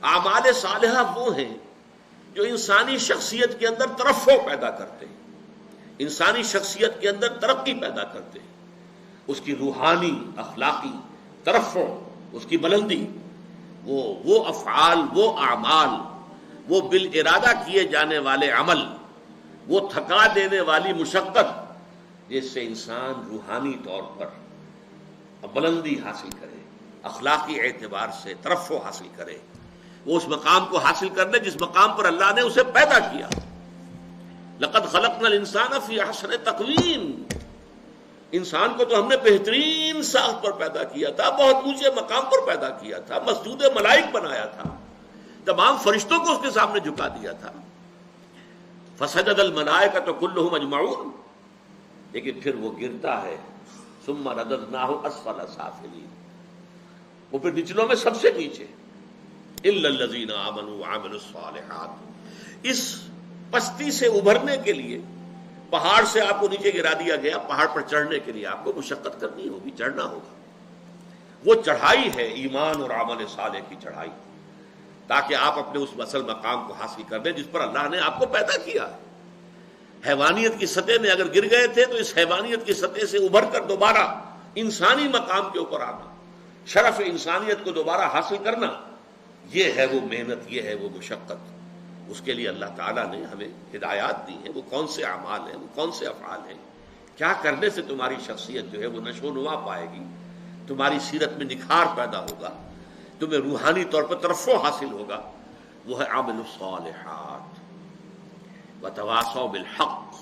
اعمال صالحہ وہ ہیں جو انسانی شخصیت کے اندر ترفع پیدا کرتے ہیں، انسانی شخصیت کے اندر ترقی پیدا کرتے ہیں، اس کی روحانی اخلاقی ترفع، اس کی بلندی، وہ افعال، وہ اعمال، وہ بالارادہ کیے جانے والے عمل، وہ تھکا دینے والی مشقت جس سے انسان روحانی طور پر بلندی حاصل کرے، اخلاقی اعتبار سے ترفع حاصل کرے، وہ اس مقام کو حاصل کرنے جس مقام پر اللہ نے اسے پیدا کیا۔ لقد خلقنا الانسان فی احسن تقویم، انسان کو تو ہم نے بہترین ساخت پر پیدا کیا تھا، بہت اونچے مقام پر پیدا کیا تھا، مسجود ملائک بنایا تھا، تمام فرشتوں کو اس کے سامنے جھکا دیا تھا۔ فسجد الملائکۃ کلھم اجمعون، لیکن پھر وہ گرتا ہے، ثم رددناہ اسفل سافلین، وہ پھر نچلوں میں سب سے نیچے، الا الذین آمنوا وعملوا الصالحات۔ اس پستی سے ابھرنے کے لیے پہاڑ سے آپ کو نیچے گرا دیا گیا، پہاڑ پر چڑھنے کے لیے آپ کو مشقت کرنی ہوگی، چڑھنا ہوگا۔ وہ چڑھائی ہے ایمان اور عمل صالح کی چڑھائی، تاکہ آپ اپنے اس اصل مقام کو حاصل کر لیں جس پر اللہ نے آپ کو پیدا کیا ہے۔ حیوانیت کی سطح میں اگر گر گئے تھے تو اس حیوانیت کی سطح سے ابھر کر دوبارہ انسانی مقام کے اوپر آنا، شرف انسانیت کو دوبارہ حاصل کرنا، یہ ہے وہ محنت، یہ ہے وہ مشقت۔ اس کے لیے اللہ تعالیٰ نے ہمیں ہدایات دی ہیں، وہ کون سے اعمال ہیں، وہ کون سے افعال ہیں، کیا کرنے سے تمہاری شخصیت جو ہے وہ نشو و نما پائے گی، تمہاری سیرت میں نکھار پیدا ہوگا، تمہیں روحانی طور پر ترفع حاصل ہوگا، وہ ہے عمل الصالحات وتواصوا بالحق